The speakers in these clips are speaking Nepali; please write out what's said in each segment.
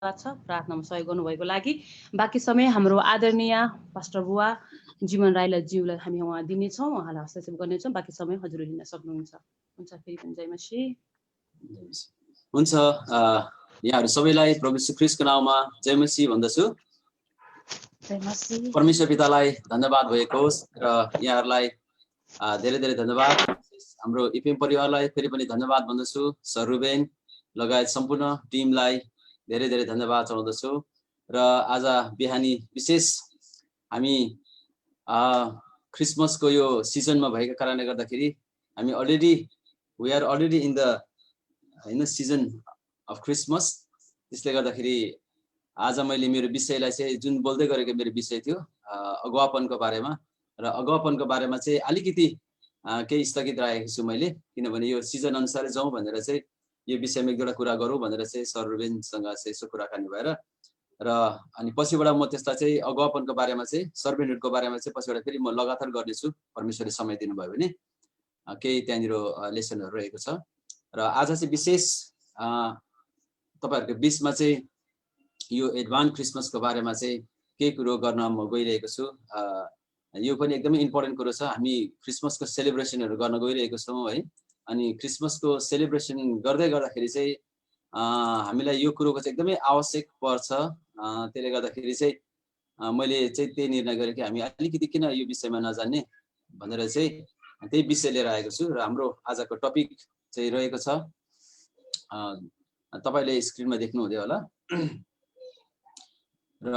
छ प्रार्थनामा सहयोग गर्नुभएको लागि। बाँकी समय हाम्रो आदरणीय पास्टर बुवा जीवन राईज्यूलाई हामी उहाँ दिनेछौँ, उहाँलाई हस्तक्षेप गर्नेछौँ। बाँकी समय हजुरले लिन सक्नुहुन्छ। हुन्छ, फेरि पनि जय मसीह। हुन्छ, यहाँहरू सबैलाई प्रभु यीशु ख्रीष्टको नाममा जय मसीह भन्दछु। परमेश्वर पितालाई धन्यवाद भएको होस् र यहाँहरूलाई धेरै धेरै धन्यवाद। हाम्रो इपिएम परिवारलाई फेरि पनि धन्यवाद भन्दछु। सर रुबेन लगायत सम्पूर्ण टिमलाई धेरै धेरै धन्यवाद चढाउँदछु। र आज बिहानी विशेष हामी क्रिसमसको यो सिजनमा भएका कारणले गर्दाखेरि हामी we are already in the season of Christmas. त्यसले गर्दाखेरि आज मैले मेरो विषयलाई चाहिँ जुन बोल्दै गरेको मेरो विषय थियो अगुवापनको बारेमा, र अगुवापनको बारेमा चाहिँ अलिकति केही स्थगित राखेको छु मैले, किनभने यो सिजन अनुसार जाउँ भनेर चाहिँ यो विषयमा एक दुईवटा कुरा गरौँ भनेर चाहिँ सर रुबेनसँग चाहिँ यसो कुराकानी भएर र अनि पछिबाट म त्यसलाई चाहिँ अगुवापनको बारेमा चाहिँ सर्भेन्टहुडको बारेमा चाहिँ पछिबाट फेरि म लगातार गर्नेछु परमेश्वरले समय दिनुभयो भने। केही त्यहाँनिर लेसनहरू रहेको छ र आज चाहिँ विशेष तपाईँहरूको बिचमा चाहिँ यो एडभान्स क्रिसमसको बारेमा चाहिँ केही कुरो गर्न म गइरहेको छु। यो पनि एकदमै इम्पोर्टेन्ट कुरो छ। हामी क्रिसमसको सेलिब्रेसनहरू गर्न गइरहेको छौँ है। अनि क्रिसमसको सेलिब्रेसन गर्दै गर्दाखेरि चाहिँ हामीलाई यो कुरोको चाहिँ एकदमै आवश्यक पर्छ। त्यसले गर्दाखेरि चाहिँ मैले चाहिँ त्यही निर्णय गरेँ कि हामी अलिकति किन यो विषयमा नजान्ने भनेर चाहिँ त्यही विषय लिएर आएको छु। र हाम्रो आजको टपिक चाहिँ रहेको छ, तपाईँले स्क्रिनमा देख्नुहुँदै होला र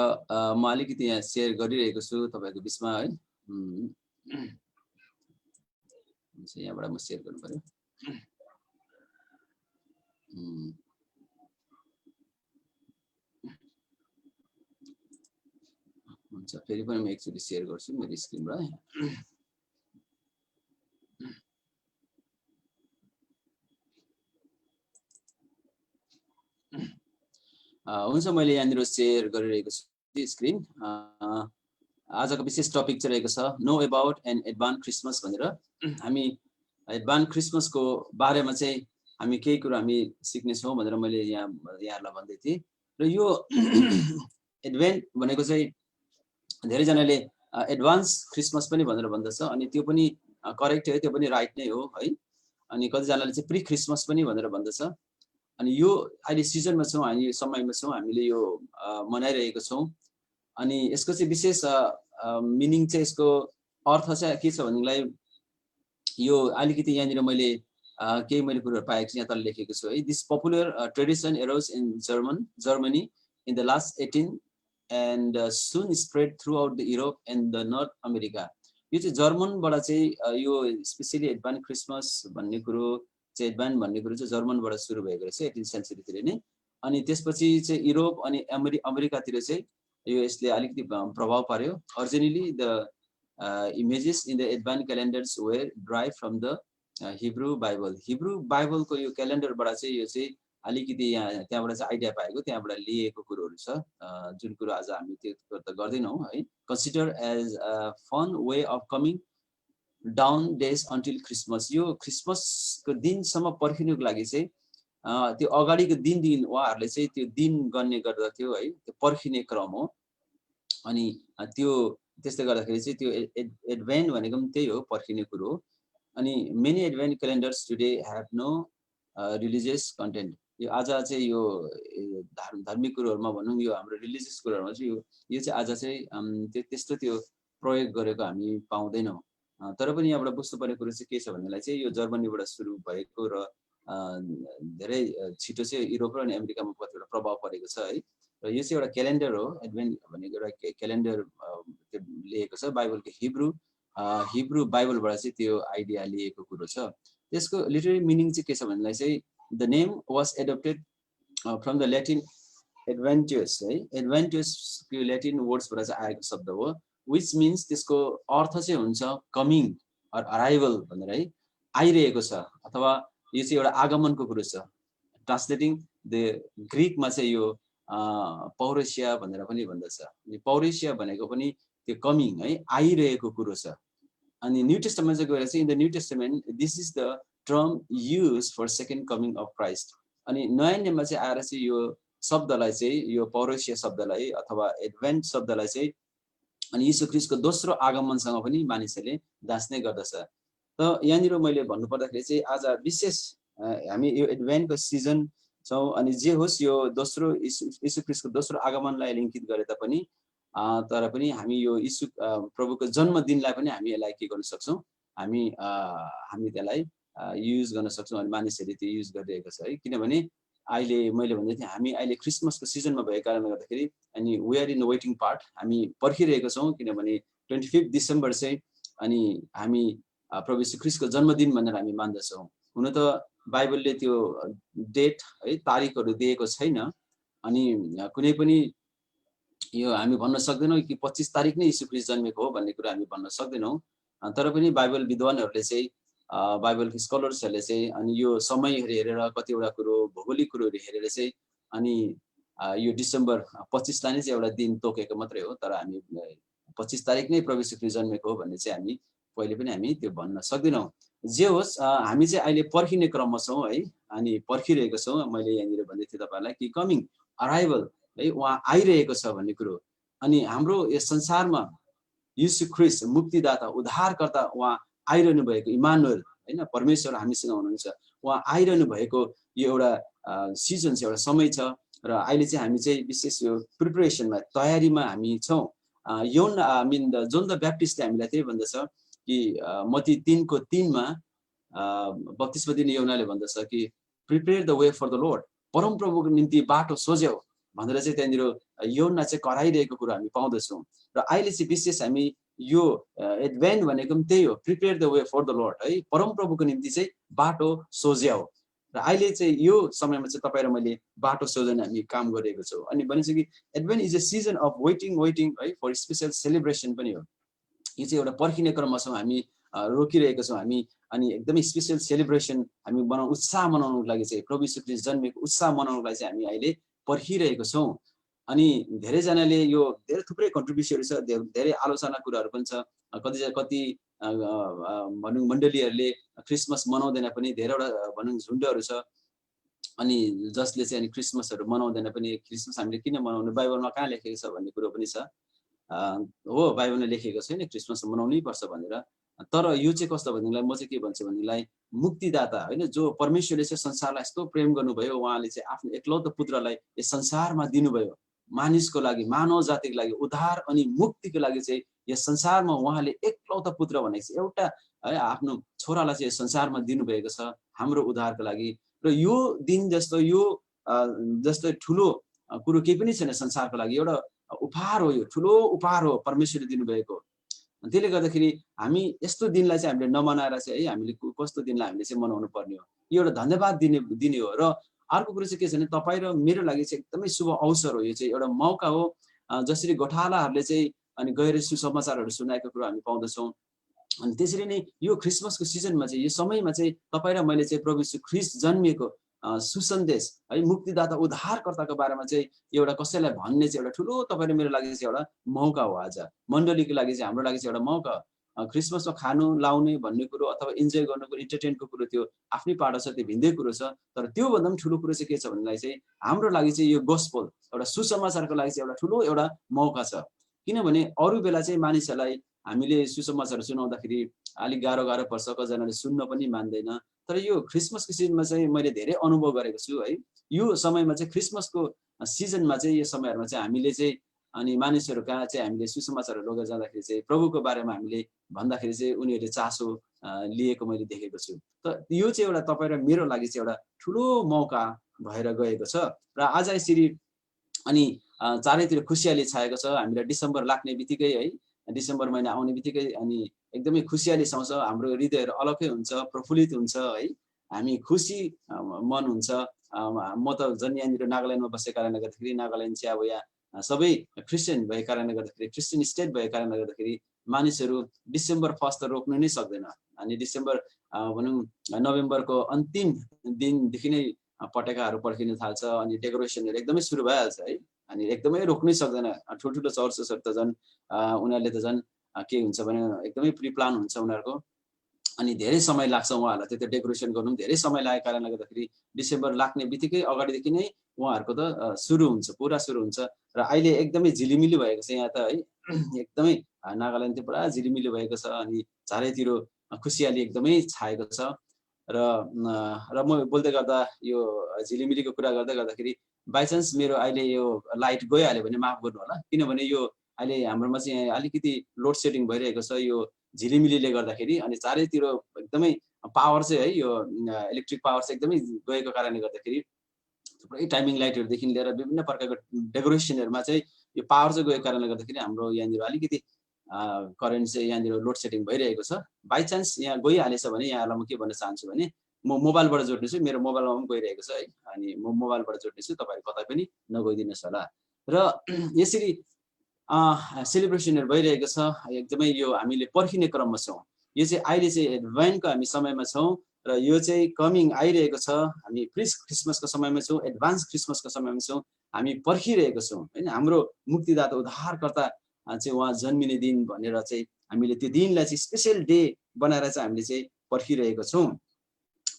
म अलिकति यहाँ सेयर गरिरहेको छु तपाईँको बिचमा है। यहाँबाट म सेयर गर्नु पर्यो। हुन्छ, फेरि पनि म एकचोटि सेयर गर्छु मेरो स्क्रिनबाट। हुन्छ, मैले यहाँनिर सेयर गरिरहेको छु स्क्रिन। आजको विशेष टपिक चाहिँ रहेको छ know about an advance Christmas भनेर। हामी एडभान्स क्रिसमसको बारेमा चाहिँ हामी केही कुरो हामी सिक्नेछौँ भनेर मैले यहाँहरूलाई भन्दै थिएँ। र यो एडभेन्ट भनेको चाहिँ धेरैजनाले एडभान्स क्रिसमस पनि भनेर भन्दछ, अनि त्यो पनि करेक्ट हो, त्यो पनि राइट नै हो है। अनि कतिजनाले चाहिँ प्री क्रिसमस पनि भनेर भन्दछ। अनि यो अहिले सिजनमा छौँ, हामी समयमा छौँ, हामीले यो मनाइरहेको छौँ। अनि यसको चाहिँ विशेष मिनिङ चाहिँ यसको अर्थ चाहिँ के छ भनेदेखिलाई यो अलिकति यहाँनिर मैले केही मैले कुरोहरू पाएको छु, यहाँ तल लेखेको छु है। This popular tradition arrows in Germany in the last 18 and soon spread through out the Europe and the north America. यो चाहिँ जर्मनबाट चाहिँ यो स्पेसली एडभान्स क्रिसमस भन्ने कुरो चाहिँ जर्मनबाट सुरु भएको रहेछ 18 सेन्चुरीतिर नै। अनि त्यसपछि चाहिँ युरोप अनि अमेरिकातिर चाहिँ यो यसले अलिकति प्रभाव पार्यो। Originally the images in the advent calendars were derived from the Hebrew बाइबलको यो क्यालेन्डरबाट चाहिँ यो चाहिँ अलिकति त्यहाँबाट चाहिँ आइडिया पाएको, त्यहाँबाट लिएको कुरोहरू छ, जुन कुरो आज हामी त्यो त गर्दैनौँ है। Consider as a fun way of coming down days until Christmas. यो क्रिसमसको दिनसम्म पर्खिनुको लागि चाहिँ त्यो अगाडिको दिन उहाँहरूले चाहिँ त्यो दिन गर्ने गर्दथ्यो है, त्यो पर्खिने क्रम हो। अनि त्यो त्यसले गर्दाखेरि चाहिँ त्यो एडभेन्ट भनेको पनि त्यही हो, पर्खिने कुरो हो। अनि many advent calendars today have no religious content. यो आज चाहिँ यो धार्मिक कुरोहरूमा भनौँ, यो हाम्रो रिलिजियस कुरोहरूमा चाहिँ यो चाहिँ आज चाहिँ त्यस्तो त्यो प्रयोग गरेको हामी पाउँदैनौँ। तर पनि यहाँबाट बुझ्नुपर्ने कुरो चाहिँ के छ भन्नेलाई चाहिँ यो जर्मनीबाट सुरु भएको र धेरै छिटो चाहिँ युरोप र अनि अमेरिकामा कतिवटा प्रभाव परेको छ है। र यो चाहिँ एउटा क्यालेन्डर हो, एडभेन्ट भनेको एउटा क्यालेन्डर लिएको छ बाइबलको हिब्रू बाइबलबाट चाहिँ त्यो आइडिया लिएको कुरो छ। त्यसको लिटरली मिनिङ चाहिँ के छ भन्नेलाई चाहिँ the name was adapted from the Latin adventures है। एडभेन्चर्स त्यो ल्याटिन वर्ड्सबाट चाहिँ आएको शब्द हो, विच मिन्स त्यसको अर्थ चाहिँ हुन्छ कमिङ अर अराइभल भनेर है, आइरहेको छ, अथवा यो चाहिँ एउटा आगमनको कुरो छ। ट्रान्सलेटिङ द ग्रिकमा चाहिँ यो पौरेसिया भनेर पनि भन्दछ। पौरेसिया भनेको पनि त्यो कमिङ है, आइरहेको कुरो छ। अनि न्यू टेस्टामेन्ट चाहिँ गएर चाहिँ in the new testament this is the term use for second coming of Christ. अनि नयाँ नियममा चाहिँ आएर चाहिँ यो शब्दलाई चाहिँ यो पौरसीय शब्दलाई अथवा एडभेन्ट शब्दलाई चाहिँ अनि यीशु ख्रीष्टको दोस्रो आगमनसँग पनि मानिसहरूले जाँच्ने गर्दछ। त यहाँनिर मैले भन्नुपर्दाखेरि चाहिँ आज विशेष हामी यो एडभेन्टको सिजन छौँ अनि जे होस् यो दोस्रो यीशु ख्रीष्टको दोस्रो आगमनलाई लिङ्कित गरे तापनि तर पनि हामी यो यीशु प्रभुको जन्मदिनलाई पनि हामी यसलाई के गर्न सक्छौँ, हामी त्यसलाई युज गर्न सक्छौँ अनि मानिसहरूले त्यो युज गरिरहेको छ है। किनभने अहिले मैले भन्दै थिएँ हामी अहिले क्रिसमसको सिजनमा भएको कारणले गर्दाखेरि अनि we are in waiting part, हामी पर्खिरहेको छौँ। किनभने 25 डिसेम्बर चाहिँ अनि हामी प्रभु यीशु ख्रीष्टको जन्मदिन भनेर हामी मान्दछौँ। हुन त बाइबलले त्यो डेट है तारिकहरू दिएको छैन अनि कुनै पनि यो हामी भन्न सक्दैनौँ कि 25 तारिक नै यीशु ख्रीष्ट जन्मेको हो भन्ने कुरा हामी भन्न सक्दैनौँ। तर पनि बाइबल विद्वानहरूले चाहिँ बाइबलको स्कलर्सहरूले चाहिँ अनि यो समयहरू हेरेर कतिवटा कुरो भौगोलिक कुरोहरू हेरेर चाहिँ अनि यो डिसेम्बर 25 लाई नै चाहिँ एउटा दिन तोकेको मात्रै हो। तर हामी 25 तारिक नै प्रभु यीशु ख्रीष्ट जन्मेको हो भन्ने चाहिँ हामी पहिले पनि हामी त्यो भन्न सक्दैनौँ। जे होस् हामी चाहिँ अहिले पर्खिने क्रममा छौँ है अनि पर्खिरहेको छौँ। मैले यहाँनिर भन्दै थिएँ तपाईँलाई कि कमिङ अराइभल है उहाँ आइरहेको छ भन्ने कुरो। अनि हाम्रो यस संसारमा यीशु ख्रीष्ट मुक्तिदाता उद्धारकर्ता उहाँ आइरहनु भएको इमानुएल हैन परमेश्वर हामीसँग हुनुहुन्छ, उहाँ आइरहनु भएको यो एउटा सिजन छ, एउटा समय छ र अहिले चाहिँ हामी चाहिँ विशेष यो प्रिपरेसनमा तयारीमा हामी छौँ। जोन द ब्याप्टिस्टले हामीलाई त्यही भन्दछ कि मत्ती 3:3 मा बत्तिसमा दिने यूहन्नाले भन्दछ कि prepare the way for the lord, परमप्रभुको निम्ति बाटो सोझ्याउ भनेर चाहिँ त्यहाँनिर यूहन्ना चाहिँ कराइरहेको कुरा हामी पाउँदछौँ। र अहिले चाहिँ विशेष हामी यो एडभेन्ट भनेको पनि त्यही हो, prepare the way for the lord है, परमप्रभुको निम्ति चाहिँ बाटो सोझ्याउ। र अहिले चाहिँ यो समयमा चाहिँ तपाईँ र मैले बाटो सोझ्याउने हामी काम गरिरहेको छौँ। अनि भनिन्छ कि advent is a season of waiting है फर स्पेसल सेलिब्रेसन पनि हो। यो चाहिँ एउटा पर्खिने क्रममा छौँ, हामी रोकिरहेको छौँ हामी अनि एकदमै स्पेसल सेलिब्रेसन हामी उत्साह मनाउनको लागि चाहिँ प्रभु यीशु ख्रीष्ट जन्मेको उत्साह मनाउनको लागि चाहिँ हामी अहिले पर्खिरहेको छौँ। अनि धेरैजनाले यो धेरै थुप्रै कन्ट्रिब्युसनहरू छ, धेरै आलोचना कुराहरू पनि छ। कति भनौँ मण्डलीहरूले क्रिसमस मनाउँदैन पनि, धेरैवटा भनौँ झुन्डहरू छ अनि जसले चाहिँ अनि क्रिसमसहरू मनाउँदैन पनि। क्रिसमस हामीले किन मनाउनु, बाइबलमा कहाँ लेखेको छ भन्ने कुरो पनि छ। हो बाइबलमा लेखेको छैन क्रिसमस मनाउनै पर्छ भनेर। तर यो चाहिँ कस्तो भनेदेखिलाई म चाहिँ के भन्छु भनेदेखिलाई मुक्तिदाता होइन, जो परमेश्वरले चाहिँ संसारलाई यस्तो प्रेम गर्नुभयो, उहाँले चाहिँ आफ्नो एकलौतो पुत्रलाई यस संसारमा दिनुभयो मानिसको लागि, मानव जातिको लागि उद्धार अनि मुक्तिको लागि चाहिँ यस संसारमा उहाँले एकलौता पुत्र भनेको चाहिँ एउटा है आफ्नो छोरालाई चाहिँ यस संसारमा दिनुभएको छ हाम्रो उद्धारको लागि। र यो दिन जस्तो यो जस्तो ठुलो कुरो केही पनि छैन संसारको लागि, एउटा उपहार हो, यो ठुलो उपहार हो परमेश्वरले दिनुभएको। त्यसले गर्दाखेरि हामी यस्तो दिनलाई चाहिँ हामीले नमनाएर चाहिँ है हामीले कस्तो दिनलाई हामीले चाहिँ मनाउनु पर्ने हो, यो एउटा धन्यवाद दिने हो। र अर्को कुरो चाहिँ के छ भने तपाईँ र मेरो लागि चाहिँ एकदमै शुभ अवसर हो, यो चाहिँ एउटा मौका हो। जसरी गोठालाहरूले चाहिँ अनि गएर सुसमाचारहरू सुनाएको कुरो हामी पाउँदछौँ, अनि त्यसरी नै यो क्रिसमसको सिजनमा चाहिँ यो समयमा चाहिँ तपाईँ र मैले चाहिँ प्रभु यीशु ख्रीष्ट जन्मिएको सुसन्देश है मुक्तिदाता उद्धारकर्ताको बारेमा चाहिँ एउटा कसैलाई भन्ने चाहिँ एउटा ठुलो तपाईँ र मेरो लागि चाहिँ एउटा मौका हो। आज मण्डलीको लागि चाहिँ हाम्रो लागि चाहिँ एउटा मौका। क्रिसमसमा खानु लाउने भन्ने कुरो अथवा इन्जोय गर्नुको इन्टरटेनको कुरो त्यो आफ्नै पाटो छ, त्यो भिन्दै कुरो छ। तर त्योभन्दा पनि ठुलो कुरो चाहिँ के छ भन्दाखेरि चाहिँ हाम्रो लागि चाहिँ यो गोस्पेल एउटा सुसमाचारको लागि चाहिँ एउटा ठुलो एउटा मौका छ। किनभने अरू बेला चाहिँ मानिसहरूलाई हामीले सुसमाचार सुनाउँदाखेरि अलिक गाह्रो पर्छ, कतिजनाले सुन्न पनि मान्दैन। तर यो क्रिसमसको सिजनमा चाहिँ मैले धेरै अनुभव गरेको छु है। यो समयमा चाहिँ क्रिसमसको सिजनमा चाहिँ यो समयहरूमा चाहिँ हामीले चाहिँ अनि मानिसहरू कहाँ चाहिँ हामीले सुसमाचारहरू लगेर जाँदाखेरि चाहिँ प्रभुको बारेमा हामीले भन्दाखेरि चाहिँ उनीहरूले चासो लिएको मैले देखेको छु। त यो चाहिँ एउटा तपाईँ र मेरो लागि चाहिँ एउटा ठुलो मौका भएर गएको छ। र आज यसरी अनि चारैतिर खुसियाली छाएको छ। हामीलाई डिसेम्बर लाग्ने बित्तिकै है, डिसेम्बर महिना आउने बित्तिकै अनि एकदमै खुसियाली छाउँछ, हाम्रो हृदयहरू अलग्गै हुन्छ, प्रफुल्लित हुन्छ है, हामी खुसी मन हुन्छ। म त झन् यहाँनिर नागाल्यान्डमा बसेको कारणले गर्दाखेरि, नागाल्यान्ड चाहिँ अब यहाँ सबै क्रिस्चियन भएको कारणले गर्दाखेरि, क्रिस्चियन स्टेट भएको कारणले गर्दाखेरि मानिसहरू डिसेम्बर 1 त रोक्नु नै सक्दैन। अनि डिसेम्बर भनौँ नोभेम्बरको अन्तिम दिनदेखि नै पटेकाहरू पड्किन थाल्छ अनि डेकोरेसनहरू एकदमै सुरु भइहाल्छ है। अनि एकदमै रोक्नै सक्दैन। ठुल्ठुलो चर्चेसहरू त झन् उनीहरूले त झन् के हुन्छ भने एकदमै प्रिप्लान हुन्छ उनीहरूको। अनि धेरै समय लाग्छ उहाँहरूलाई त्यो डेकोरेसन गर्नु पनि धेरै समय लागेको कारणले गर्दाखेरि डिसेम्बर लाग्ने बित्तिकै अगाडिदेखि नै उहाँहरूको त सुरु हुन्छ, पुरा सुरु हुन्छ। र अहिले एकदमै झिलिमिली भएको छ यहाँ त है, एकदमै नागाल्यान्ड चाहिँ पुरा झिलिमिली भएको छ अनि चारैतिर खुसियाली एकदमै छाएको छ। र म बोल्दै गर्दा यो झिलिमिलीको कुरा गर्दाखेरि बाइचान्स मेरो अहिले यो लाइट गइहाल्यो भने माफ गर्नु होला, किनभने यो अहिले हाम्रोमा चाहिँ अलिकति लोड सेडिङ भइरहेको छ यो झिलिमिलीले गर्दाखेरि। अनि चारैतिर एकदमै पावर चाहिँ है यो इलेक्ट्रिक पावर चाहिँ एकदमै गएको कारणले गर्दाखेरि थुप्रै टाइमिङ लाइटहरूदेखि लिएर विभिन्न प्रकारको डेकोरेसनहरूमा चाहिँ यो पावर चाहिँ गएको कारणले गर्दाखेरि हाम्रो यहाँनिर अलिकति करेन्ट चाहिँ यहाँनिर लोड सेडिङ भइरहेको छ। बाइचान्स यहाँ गइहालेछ भने यहाँलाई म के भन्न चाहन्छु भने म मोबाइलबाट जोड्नेछु, मेरो मोबाइलमा पनि गइरहेको छ है, अनि म मोबाइलबाट जोड्नेछु, तपाईँहरू कतै पनि नगइदिनुहोस् होला। र यसरी सेलिब्रेसनहरू भइरहेको छ एकदमै, यो हामीले पर्खिने क्रममा छौँ। यो चाहिँ अहिले चाहिँ एडभेन्टको हामी समयमा छौँ र यो चाहिँ कमिङ आइरहेको छ। हामी प्री क्रिसमसको समयमा छौँ, एडभान्स क्रिसमसको समयमा छौँ, हामी पर्खिरहेको छौँ होइन। हाम्रो मुक्तिदाता उद्धारकर्ता चाहिँ उहाँ जन्मिने दिन भनेर चाहिँ हामीले त्यो दिनलाई चाहिँ स्पेसल डे बनाएर चाहिँ हामीले चाहिँ पर्खिरहेको छौँ।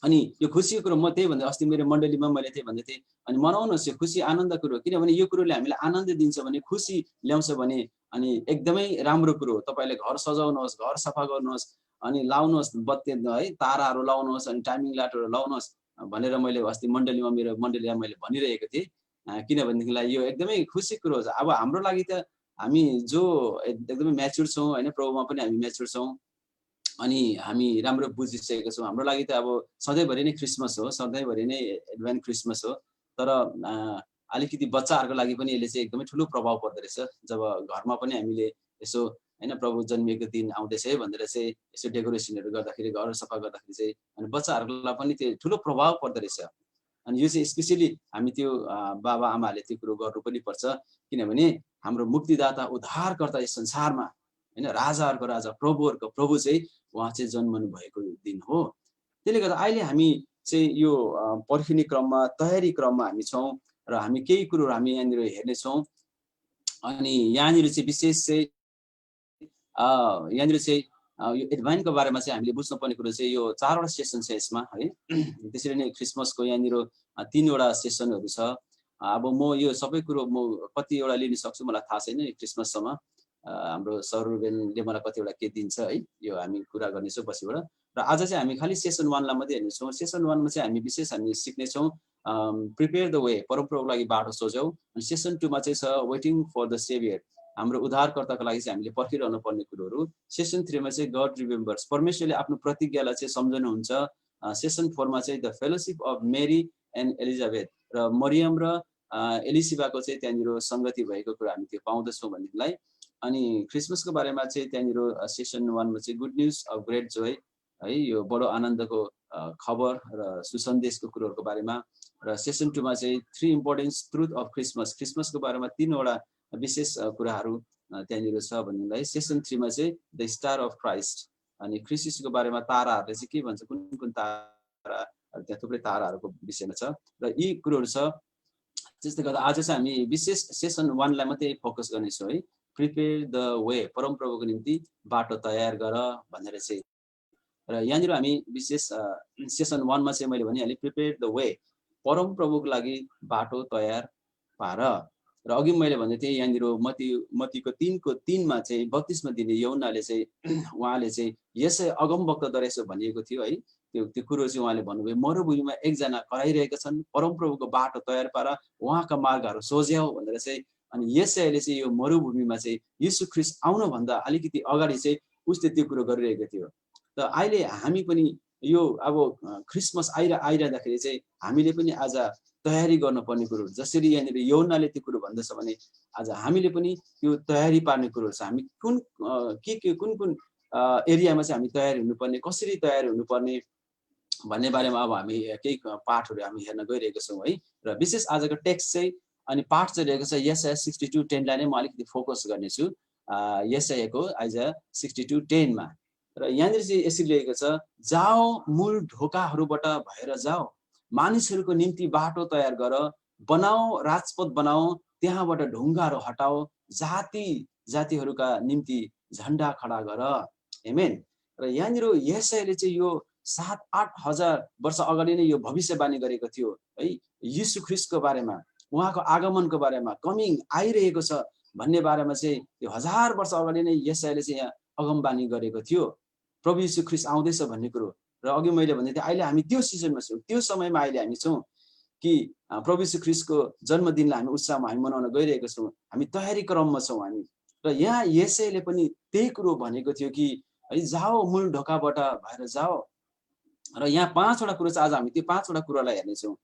अनि यो खुसीको कुरो म त्यही भन्दा अस्ति मेरो मण्डलीमा मैले त्यही भन्दै थिएँ, अनि मनाउनुहोस् यो खुसी आनन्द कुरो, किनभने यो कुरोले हामीलाई आनन्द दिन्छ भने, खुसी ल्याउँछ भने, अनि एकदमै राम्रो कुरो हो। तपाईँले घर सजाउनुहोस्, घर सफा गर्नुहोस्, अनि लाउनुहोस् बत्ती है, ताराहरू लाउनुहोस्, अनि टाइमिङ लाइटहरू लाउनुहोस् भनेर मैले अस्ति मण्डलीमा मेरो मण्डलीलाई मैले भनिरहेको थिएँ। किनभनेदेखिलाई यो एकदमै खुसी कुरो हो। अब हाम्रो लागि त हामी जो एकदमै म्याच्युर छौँ होइन, प्रभुमा पनि हामी म्याच्युर छौँ, अनि हामी राम्रो बुझिसकेको छौँ। हाम्रो लागि त अब सधैँभरि नै क्रिसमस हो, सधैँभरि नै एडभेन्ट क्रिसमस हो। तर अलिकति बच्चाहरूको लागि पनि यसले चाहिँ एकदमै ठुलो प्रभाव पर्दो रहेछ। जब घरमा पनि हामीले यसो होइन प्रभु जन्मिएको दिन आउँदैछ है भनेर चाहिँ यसो डेकोरेसनहरू गर्दाखेरि, घर सफा गर्दाखेरि चाहिँ अनि बच्चाहरूलाई पनि त्यो ठुलो प्रभाव पर्दो रहेछ। अनि यो चाहिँ स्पेसली हामी त्यो बाबा आमाहरूले त्यो कुरो गर्नु पनि पर्छ, किनभने हाम्रो मुक्तिदाता उद्धारकर्ता यस संसारमा होइन, राजाहरूको राजा प्रभुहरूको प्रभु चाहिँ उहाँ चाहिँ जन्मनु भएको दिन हो। त्यसले गर्दा अहिले हामी चाहिँ यो पर्खिने क्रममा, तयारी क्रममा हामी छौँ र हामी केही कुरोहरू हामी यहाँनिर हेर्नेछौँ। अनि यहाँनिर चाहिँ विशेष चाहिँ यहाँनिर चाहिँ यो एडभेन्टको बारेमा चाहिँ हामीले बुझ्नुपर्ने कुरो चाहिँ यो 4वटा सेसन छ यसमा है। त्यसरी नै क्रिसमसको यहाँनिर 3वटा सेसनहरू छ। अब म यो सबै कुरो म कतिवटा लिन सक्छु मलाई थाहा छैन क्रिसमससम्म। हाम्रो सरुबेनले मलाई कतिवटा के दिन्छ है, यो हामी कुरा गर्नेछौँ पछिबाट। र आज चाहिँ हामी खालि सेसन 1लाई मात्रै हेर्नेछौँ। सेसन 1मा चाहिँ हामी विशेष हामी सिक्नेछौँ प्रिपेयर द वे, परमप्रभुको लागि बाटो सोझ्यौ। अनि सेसन 2मा चाहिँ छ वेटिङ फर द सेभियर, हाम्रो उद्धारकर्ताको लागि चाहिँ हामीले पर्खिरहनु पर्ने कुरोहरू। सेसन 3मा चाहिँ गड रिमेम्बर्स, परमेश्वरले आफ्नो प्रतिज्ञालाई चाहिँ सम्झनुहुन्छ। सेसन 4मा चाहिँ the fellowship of Mary and Elizabeth, र मरियम र एलिसिबाको चाहिँ त्यहाँनिर सङ्गति भएको कुरा हामी त्यो पाउँदछौँ भन्नेलाई। अनि क्रिसमसको बारेमा चाहिँ त्यहाँनिर सेसन 1मा चाहिँ good news of great Joy है, यो बडो आनन्दको खबर र सुसन्देशको कुरोहरूको बारेमा। र सेसन 2मा चाहिँ 3 इम्पोर्टेन्स ट्रुथ अफ क्रिसमस, क्रिसमसको बारेमा 3वटा विशेष कुराहरू त्यहाँनिर छ भन्नेलाई। सेसन 3मा चाहिँ द स्टार अफ क्राइस्ट, अनि क्रिसमसको बारेमा ताराहरूले चाहिँ के भन्छ, कुन कुन तारा, त्यहाँ थुप्रै ताराहरूको विषयमा छ र यी कुरोहरू छ। त्यसले गर्दा आज चाहिँ हामी विशेष सेसन 1लाई मात्रै फोकस गर्नेछौँ है, प्रिपेयर द वे, परमप्रभुको निम्ति बाटो तयार गर भनेर चाहिँ। र यहाँनिर हामी विशेष सेसन 1मा चाहिँ मैले भनिहालेँ प्रिपेयर द वे, परमप्रभुको लागि बाटो तयार पार। र अघि मैले भन्दै थिएँ यहाँनिर मत्तीको 3:3मा चाहिँ बत्तिसमा दिने यूहन्नाले चाहिँ उहाँले चाहिँ यसै अगमवक्ता रहेछ भनिएको थियो है। त्यो कुरो चाहिँ उहाँले भन्नुभयो, मरुभूमिमा एकजना कराइरहेका छन्, परमप्रभुको बाटो तयार पार, उहाँका मार्गहरू सोझ्याउ भनेर चाहिँ। अनि यसैले चाहिँ यो मरुभूमिमा चाहिँ यीशु ख्रीष्ट आउनुभन्दा अलिकति अगाडि चाहिँ उसले त्यो कुरो गरिरहेको थियो। त अहिले हामी पनि यो अब क्रिसमस आइरहँदाखेरि चाहिँ हामीले पनि आज तयारी गर्नुपर्ने कुरो, जसरी यहाँनिर यूहन्नाले त्यो कुरो भन्दैछ भने आज हामीले पनि त्यो तयारी पार्ने कुरो छ। हामी कुन कुन एरियामा चाहिँ हामी तयारी हुनुपर्ने, कसरी तयारी हुनुपर्ने भन्ने बारेमा अब हामी केही पाठहरू हामी हेर्न गइरहेका छौँ है। र विशेष आजको टेक्स्ट चाहिँ अनि पाठ चाहिँ रहेको छ यशाया 62:10लाई नै म अलिकति फोकस गर्नेछु। यशायाको आइजा 62:10मा र यहाँनिर चाहिँ यसरी लेखेको छ, जाओ मूल ढोकाहरूबाट भएर जाओ, मानिसहरूको निम्ति बाटो तयार गर, बनाओ राजपथ बनाओ, त्यहाँबाट ढुङ्गाहरू हटाओ, जाति जातिहरूका निम्ति झन्डा खडा गर। आमेन। र यहाँनिर यशायाले चाहिँ यो 7-8 हजार वर्ष अगाडि नै यो भविष्यवाणी गरेको थियो है, यीशु ख्रीष्टको बारेमा, उहाँको आगमनको बारेमा, कमिङ आइरहेको छ भन्ने बारेमा चाहिँ यो 1000 वर्ष अगाडि नै यशायाले चाहिँ यहाँ अगमबानी गरेको थियो, प्रभु यीशु ख्रीष्ट आउँदैछ भन्ने कुरो। र अघि मैले भन्दै थिएँ अहिले हामी त्यो सिजनमा छौँ, त्यो समयमा अहिले हामी छौँ कि प्रभु यीशु ख्रीष्टको जन्मदिनलाई हामी उत्साहमा हामी मनाउन गइरहेको छौँ, हामी तयारी क्रममा छौँ हामी। र यहाँ यशायाले पनि त्यही कुरो भनेको थियो कि है जाओ मूल ढोकाबाट भएर जाओ। र यहाँ 5 वटा कुरो चाहिँ आज हामी त्यो 5 वटा कुरालाई हेर्नेछौँ।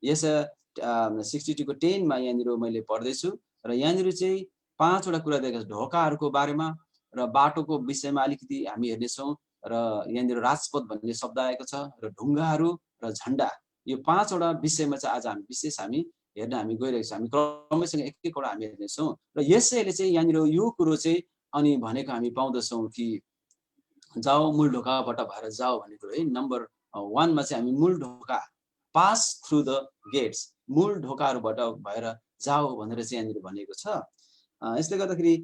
यशाया 62 को 10 मा यहाँनिर मैले पढ्दैछु र यहाँनिर चाहिँ 5 वटा कुरा दिएको छ ढोकाहरूको बारेमा र बाटोको विषयमा अलिकति हामी हेर्नेछौँ र यहाँनिर राजपथ भन्ने शब्द आएको छ र ढुङ्गाहरू र झन्डा, यो 5 वटा विषयमा चाहिँ आज हामी विशेष हामी हेर्न हामी गइरहेको छौँ। हामी क्रमैसँग एक एकवटा हामी हेर्नेछौँ र यसैले चाहिँ यहाँनिर यो कुरो चाहिँ अनि भनेको हामी पाउँदछौँ कि जाओ मूल ढोकाबाट भएर जाओ भन्ने कुरो है। नम्बर 1 मा चाहिँ हामी मूल ढोका, पास थ्रु द गेट्स, मूल ढोकाहरूबाट भएर जाओ भनेर चाहिँ यहाँनिर भनेको छ। यसले गर्दाखेरि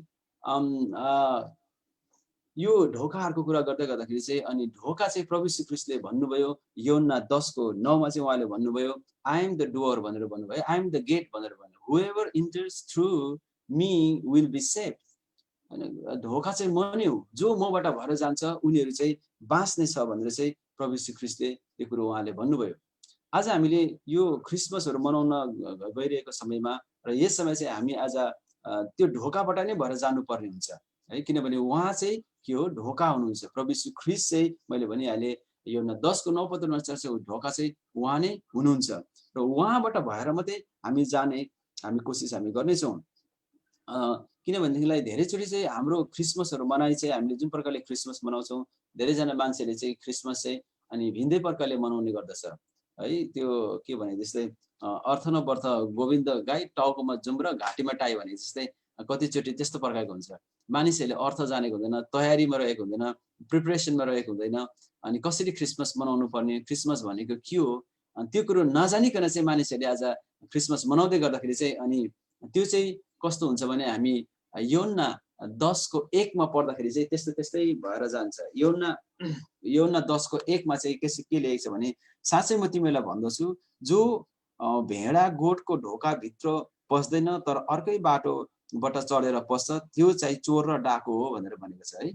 यो ढोकाहरूको कुरा गर्दै गर्दाखेरि चाहिँ अनि ढोका चाहिँ प्रभु यीशु ख्रीष्टले भन्नुभयो यूहन्ना 10 को 9 मा चाहिँ उहाँले भन्नुभयो आई एम द डोर भनेर भन्नुभयो, आई एम द गेट भनेर भन्नुभयो, whoever enters through me will be save. ढोका चाहिँ म नै हो, जो मबाट भएर जान्छ उनीहरू चाहिँ बाँच्ने छ भनेर चाहिँ प्रभु यीशु ख्रीष्टले यो कुरो उहाँले भन्नुभयो। आज हामीले यो क्रिसमसहरू मनाउन गइरहेको समयमा र यस समय चाहिँ हामी आज त्यो ढोकाबाट नै भएर जानुपर्ने हुन्छ है, किनभने उहाँ चाहिँ के हो ढोका हुनुहुन्छ। प्रभु यीशु ख्रीष्ट चाहिँ मैले भनिहालेँ यूहन्ना 10 को 9 पद अनुसार चाहिँ ढोका चाहिँ उहाँ नै हुनुहुन्छ र उहाँबाट भएर मात्रै हामी जाने हामी कोसिस हामी गर्नेछौँ। किनभनेदेखिलाई धेरैचोटि चाहिँ हाम्रो क्रिसमसहरू मनाइ चाहिँ हामीले जुन प्रकारले क्रिसमस मनाउँछौँ, धेरैजना मान्छेले चाहिँ क्रिसमस चाहिँ अनि भिन्दै प्रकारले मनाउने गर्दछ है। त्यो के भने जस्तै अर्थ नबर्थ गोविन्द गाई टाउकोमा जुम र घाँटीमा टाई भने जस्तै कतिचोटि त्यस्तो प्रकारको हुन्छ। मानिसहरूले अर्थ जानेको हुँदैन, तयारीमा रहेको हुँदैन, प्रिपरेसनमा रहेको हुँदैन, अनि कसरी क्रिसमस मनाउनु पर्ने, क्रिसमस भनेको के हो त्यो कुरो नजानिकन चाहिँ मानिसहरूले आज क्रिसमस मनाउँदै गर्दाखेरि चाहिँ अनि त्यो चाहिँ कस्तो हुन्छ भने हामी यूहन्ना 10 को 1 मा पढ्दाखेरि चाहिँ त्यस्तै भएर जान्छ। यूहन्ना 10 को 1 मा चाहिँ के लेखेको छ भने साँच्चै म तिमीलाई भन्दछु जो भेडा गोठको ढोकाभित्र पस्दैन तर अर्कै बाटोबाट चढेर पस्छ त्यो चाहिँ चोर र डाको हो भनेर भनेको छ है।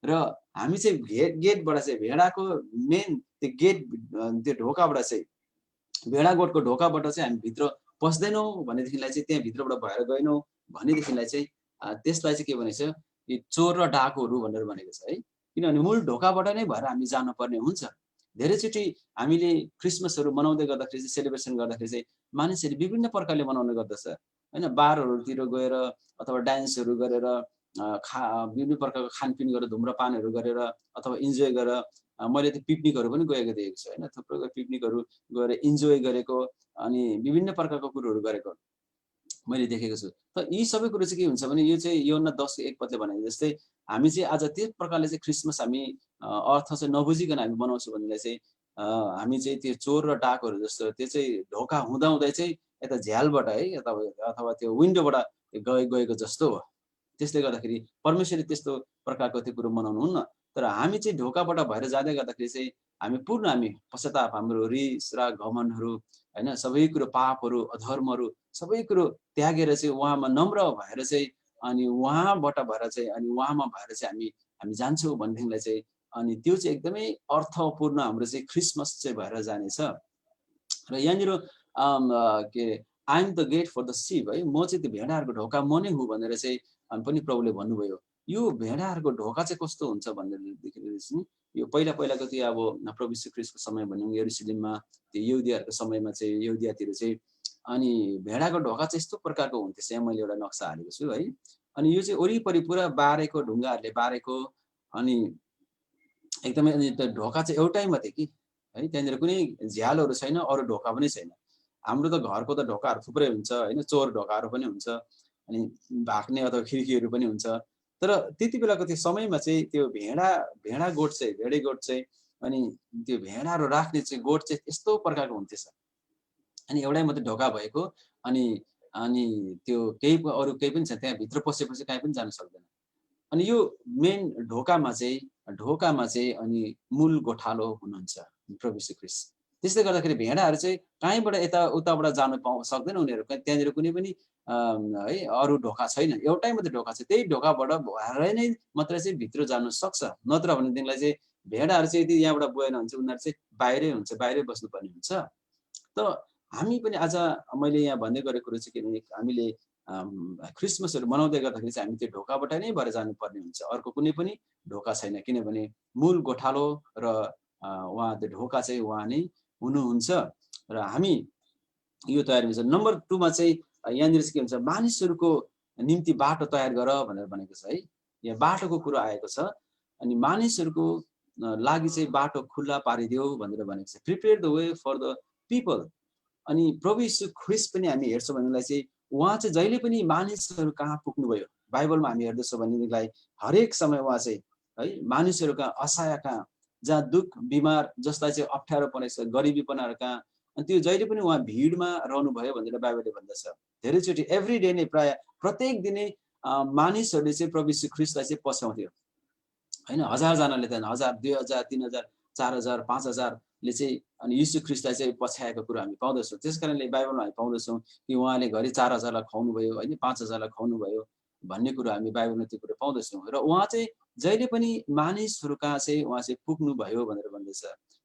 र हामी चाहिँ गेटबाट चाहिँ भेडाको मेन त्यो गेट त्यो ढोकाबाट चाहिँ भेडा गोठको ढोकाबाट चाहिँ हामी भित्र पस्दैनौँ भनेदेखिलाई चाहिँ त्यहाँ भित्रबाट भएर गएनौँ भनेदेखिलाई चाहिँ त्यसलाई चाहिँ के भनेको छ यो चोर र डाकुहरू भनेर भनेको छ है। किनभने मूल ढोकाबाट नै भएर हामी जानुपर्ने हुन्छ। धेरैचोटि हामीले क्रिसमसहरू मनाउँदै गर्दाखेरि चाहिँ सेलिब्रेसन गर्दाखेरि चाहिँ मानिसहरूले विभिन्न प्रकारले मनाउने गर्दछ होइन, बारहरूतिर गएर अथवा डान्सहरू गरेर विभिन्न प्रकारको खानपिन गरेर धुम्रपानहरू गरेर अथवा इन्जोय गरेर मैले त पिकनिकहरू पनि गएको देखेको छु होइन, थुप्रो पिकनिकहरू गएर इन्जोय गरेको अनि विभिन्न प्रकारको कुरोहरू गरेको मैले देखेको छु। त यी सबै कुरो चाहिँ के हुन्छ भने यो चाहिँ यूहन्ना 10 को 1 पदले भने जस्तै हामी चाहिँ आज त्यो प्रकारले चाहिँ क्रिसमस हामी अर्थ चाहिँ नबुझिकन हामी मनाउँछौँ भनेलाई चाहिँ हामी चाहिँ त्यो चोर र डाकहरू जस्तो त्यो चाहिँ ढोका हुँदाहुँदै चाहिँ यता झ्यालबाट है अथवा त्यो विन्डोबाट गएको जस्तो हो। त्यसले गर्दाखेरि परमेश्वरले त्यस्तो प्रकारको त्यो कुरो मनाउनुहुन्न। तर हामी चाहिँ ढोकाबाट भएर जाँदै गर्दाखेरि चाहिँ हामी पूर्ण हामी पश्चाताप, हाम्रो रिस र घमनहरू होइन सबै कुरो पापहरू अधर्महरू सबै कुरो त्यागेर चाहिँ उहाँमा नम्र भएर चाहिँ अनि उहाँबाट भएर चाहिँ अनि उहाँमा भएर चाहिँ हामी जान्छौँ भनेदेखिलाई चाहिँ अनि त्यो चाहिँ एकदमै अर्थपूर्ण हाम्रो चाहिँ क्रिसमस चाहिँ भएर जानेछ। र यहाँनिर के I am the gate for the sheep है, म चाहिँ त्यो भेडाहरूको ढोका म नै हुँ भनेर चाहिँ पनि प्रभुले भन्नुभयो। यो भेडाहरूको ढोका चाहिँ कस्तो हुन्छ भनेदेखि चाहिँ यो पहिलाको त्यो अब प्रभु यीशु ख्रीष्टको समय भनौँ यरुशलेममा त्यो यहुदीहरूको समयमा चाहिँ यहुदियातिर चाहिँ अनि भेडाको ढोका चाहिँ यस्तो प्रकारको हुन्थ्यो। यहाँ मैले एउटा नक्सा हालेको छु है। अनि यो चाहिँ वरिपरि पुरा बारेको ढुङ्गाहरूले बारेको अनि एकदमै त्यो ढोका चाहिँ एउटै मात्रै कि है, त्यहाँनिर कुनै झ्यालहरू छैन, अरू ढोका पनि छैन। हाम्रो त घरको त ढोकाहरू थुप्रै हुन्छ होइन, चोर ढोकाहरू पनि हुन्छ अनि भाग्ने अथवा खिड्कीहरू पनि हुन्छ। तर त्यति बेलाको त्यो समयमा चाहिँ त्यो भेडा गोठ चाहिँ भेडे गोठ चाहिँ अनि त्यो भेडाहरू राख्ने चाहिँ गोठ चाहिँ यस्तो प्रकारको हुन्थेछ। अनि एउटै मात्रै ढोका भएको अनि त्यो अरू केही पनि छ, त्यहाँ भित्र पसेपछि कहीँ पनि जान सक्दैन। अनि यो मेन ढोकामा चाहिँ ढोकामा चाहिँ अनि मूल गोठालो हुनुहुन्छ प्रभु यीशु ख्रीष्ट। त्यसले गर्दाखेरि भेडाहरू चाहिँ कहीँबाट यता उताबाट जानु सक्दैन उनीहरू, त्यहाँनिर कुनै पनि है अरू ढोका छैन, एउटै मात्रै ढोका छ, त्यही ढोकाबाट भएर नै मात्रै चाहिँ भित्र जानु सक्छ। नत्र भनेदेखिलाई चाहिँ भेडाहरू चाहिँ यदि यहाँबाट गएन भने चाहिँ उनीहरू चाहिँ बाहिरै हुन्छ, बाहिरै बस्नुपर्ने हुन्छ। त हामी पनि आज मैले यहाँ भन्दै गरेको कुरो चाहिँ किनभने हामीले क्रिसमसहरू मनाउँदै गर्दाखेरि चाहिँ हामी त्यो ढोकाबाट नै भएर जानुपर्ने हुन्छ, अर्को कुनै पनि ढोका छैन, किनभने मूल गोठालो र उहाँ त्यो ढोका चाहिँ उहाँ नै हुनुहुन्छ। र हामी यो तयारी हुन्छ। नम्बर 2 मा चाहिँ यहाँनिर के हुन्छ, मानिसहरूको निम्ति बाटो तयार गर भनेर भनेको छ है। यहाँ बाटोको कुरो आएको छ, अनि मानिसहरूको लागि चाहिँ बाटो खुल्ला पारिदेऊ भनेर भनेको छ, prepare the way for the people. अनि प्रभु यीशु ख्रीष्ट पनि हामी हेर्छौँ भनेलाई चाहिँ उहाँ चाहिँ जहिले पनि मानिसहरू कहाँ पुग्नुभयो, बाइबलमा हामी हेर्दछौँ भनेदेखिलाई हरेक समय उहाँ चाहिँ है मानिसहरू कहाँ, असहाय कहाँ, जहाँ दुःख बिमार जसलाई चाहिँ अप्ठ्यारो परेको छ, गरिबीपनाहरू कहाँ, अनि त्यो जहिले पनि उहाँ भिडमा रहनुभयो भनेर बाइबलले भन्दछ। धेरैचोटि एभ्री डे नै, प्राय प्रत्येक दिनै मानिसहरूले चाहिँ प्रभु यीशु ख्रीष्टलाई चाहिँ पछ्याउँथ्यो होइन। 1000 जनाले त 1000, 2000, 3000, 4000, 5000ले चाहिँ अनि यीशु ख्रीष्टलाई चाहिँ पछ्याएको कुरो हामी पाउँदछौँ। त्यस कारणले बाइबलमा हामी पाउँदछौँ कि उहाँले घरि 4000लाई खुवाउनु भयो होइन, 5000लाई खुवाउनु भयो भन्ने कुरो हामी बाइबलमा त्यो कुरो पाउँदछौँ। र उहाँ चाहिँ जहिले पनि मानिसहरू कहाँ चाहिँ उहाँ चाहिँ पुग्नु भयो भनेर भन्दैछ।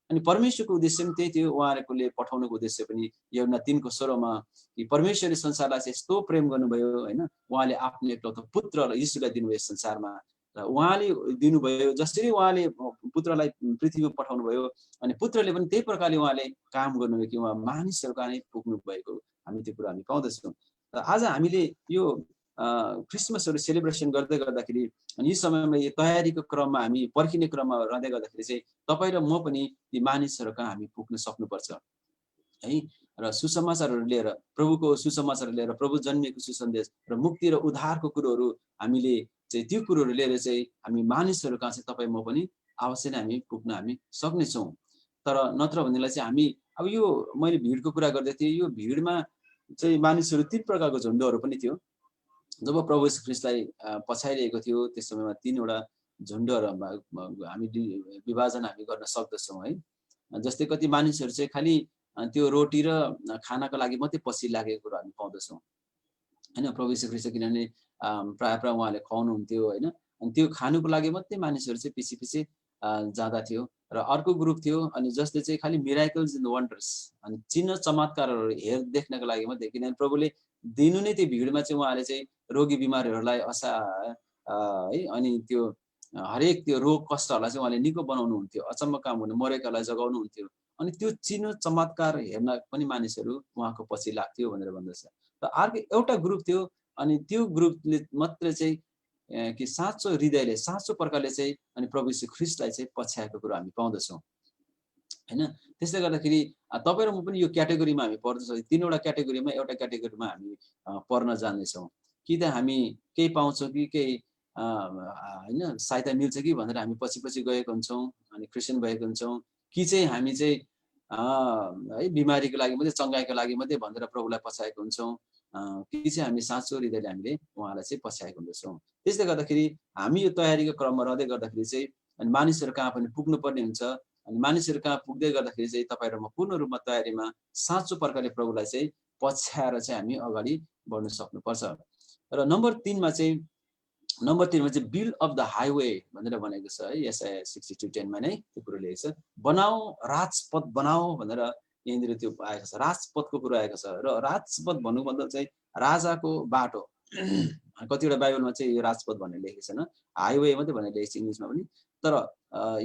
अनि परमेश्वरको उद्देश्य पनि त्यही थियो, उहाँहरूले पठाउनुको उद्देश्य पनि यूहन्ना 3:16मा कि परमेश्वरले संसारलाई चाहिँ यस्तो प्रेम गर्नुभयो होइन, उहाँले आफ्नो एकलौतो पुत्र यीशुलाई दिनुभयो संसारमा, र उहाँले दिनुभयो जसरी उहाँले पुत्रलाई पृथ्वीमा पठाउनु भयो, अनि पुत्रले पनि त्यही प्रकारले उहाँले काम गर्नुभयो कि उहाँ मानिसहरू कहाँ नै पुग्नु भएको हामी त्यो कुरा हामी पाउँदछौँ। र आज हामीले यो क्रिसमसहरू सेलिब्रेसन गर्दै गर्दाखेरि अनि यी समयमा यो तयारीको क्रममा हामी पर्खिने क्रममा रहँदै गर्दाखेरि चाहिँ तपाईँ र म पनि ती मानिसहरू कहाँ हामी पुग्न सक्नुपर्छ है। र सुसमाचारहरू लिएर, प्रभुको सुसमाचार लिएर, प्रभु जन्मिएको सुसन्देश र मुक्ति र उद्धारको कुरोहरू हामीले चाहिँ त्यो कुरोहरू लिएर चाहिँ हामी मानिसहरू कहाँ चाहिँ तपाईँ म पनि अवश्य नै हामी पुग्न हामी सक्नेछौँ। तर नत्र भनेलाई चाहिँ हामी अब यो मैले भिडको कुरा गर्दै थिएँ, यो भिडमा चाहिँ मानिसहरू 3 प्रकारको झुन्डहरू पनि थियो। जब प्रभु यीशु ख्रीष्टलाई पछाइरहेको थियो त्यस समयमा 3वटा झुन्डहरूमा हामी विभाजन हामी गर्न सक्दछौँ है। जस्तै कति मानिसहरू चाहिँ खालि त्यो रोटी र खानाको लागि मात्रै पछि लागेको कुरो हामी पाउँदछौँ होइन। प्रभु यीशु ख्रीष्ट किनभने प्रायः प्रायः उहाँले खुवाउनुहुन्थ्यो होइन, अनि त्यो खानुको लागि मात्रै मानिसहरू चाहिँ पछि पछि जाँदा थियो। र अर्को ग्रुप थियो अनि जसले चाहिँ खालि मिराकल्स एन्ड वन्डर्स अनि चिन्ह चमत्कारहरू देख्नको लागि मात्रै, किनभने प्रभुले दिनु नै त्यो भिडमा चाहिँ उहाँले चाहिँ रोगी बिमारीहरूलाई है अनि त्यो हरेक त्यो रोग कष्टहरूलाई चाहिँ उहाँले निको बनाउनुहुन्थ्यो, अचम्म काम हुने मरेकालाई जगाउनुहुन्थ्यो, अनि त्यो चिन्ह चमत्कार हेर्न पनि मानिसहरू उहाँको पछि लाग्थ्यो भनेर भन्दछ। र अर्को एउटा ग्रुप थियो अनि त्यो ग्रुपले मात्रै चाहिँ कि साँचो हृदयले साँचो प्रकारले चाहिँ अनि प्रभु यीशु ख्रीष्टलाई चाहिँ पछ्याएको कुरो हामी पाउँदछौँ होइन। त्यसले गर्दाखेरि तपाईँ र म पनि यो क्याटेगोरीमा हामी पर्दछौँ। 3वटा क्याटेगोरीमा एउटा क्याटेगोरीमा हामी पर्न जानेछौँ, कि त हामी केही पाउँछौँ कि केही होइन सहायता मिल्छ कि भनेर हामी पछि पछि गएको हुन्छौँ अनि क्रिस्चियन भएको हुन्छौँ, कि चाहिँ हामी चाहिँ है बिमारीको लागि मात्रै, चङ्गाइको लागि मात्रै भनेर प्रभुलाई पछ्याएको हुन्छौँ, कि चाहिँ हामी साँचो हृदयले हामीले उहाँलाई चाहिँ पछ्याएको हुन्छौँ। त्यसले गर्दाखेरि हामी यो तयारीको क्रममा रहँदै गर्दाखेरि चाहिँ अनि मानिसहरू कहाँ पनि पुग्नुपर्ने हुन्छ। अनि मानिसहरू कहाँ पुग्दै गर्दाखेरि चाहिँ तपाईँ र म पूर्ण रूपमा तयारीमा साँचो प्रकारले प्रभुलाई चाहिँ पछ्याएर चाहिँ हामी अगाडि बढ्न सक्नुपर्छ। र नम्बर 3मा चाहिँ बिल्ड अफ द हाइवे भनेर भनेको छ है। यसाया 62:10मा नै त्यो कुरो लेखेको छ, बनाऊ राजपथ बनाऊ भनेर यहाँनिर त्यो आएको छ, राजपथको कुरो आएको छ। र राजपथ भन्नुभन्दा चाहिँ राजाको बाटो, कतिवटा बाइबलमा चाहिँ यो राजपथ भनेर लेखेको छैन, हाइवे मात्रै भनेर लेखेको छ इङ्ग्लिसमा पनि, तर